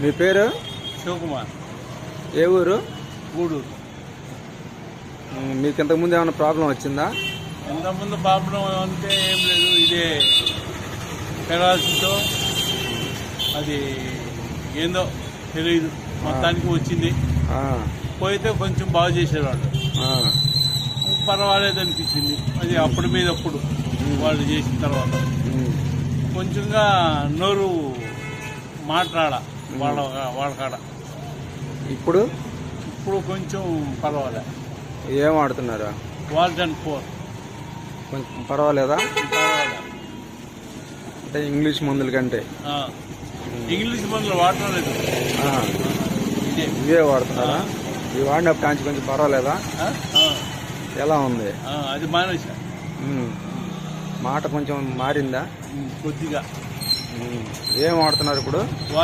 మీ పేరు? శివకుమార్. ఏ ఊరు? గూడూరు. మీకు ఇంతకుముందు ఏమైనా ప్రాబ్లం వచ్చిందా? ఇంతకుముందు ప్రాబ్లం అంటే ఏం లేదు, ఇదే పెరాలసిస్తో అది ఏందో తెలియదు, మొత్తానికి వచ్చింది. పోయితే కొంచెం బాగు చేసేవాళ్ళు, పర్వాలేదు అనిపించింది. అది అప్పుడు మీద అప్పుడు వాళ్ళు చేసిన తర్వాత కొంచెంగా నోరు మాట్లాడ వాళ్ళ కాడ. ఇప్పుడు కొంచెం పర్వాలేదు. ఏం వాడుతున్నారు? వాల్టన్-4. కొంచెం పర్వాలేదా? పర్వాలేదు. అంటే ఇంగ్లీష్ మందుల కంటే ఇంగ్లీష్ మందులు వాడలేదు, ఇవే వాడుతున్నారా? ఇవి వాడినప్పుడు కాంచి కొంచెం పర్వాలేదా? ఎలా ఉంది? అది మానేసా. మాట కొంచెం మారిందా? కొద్దిగా. ఏం వాడుతున్నారు ఇప్పుడు?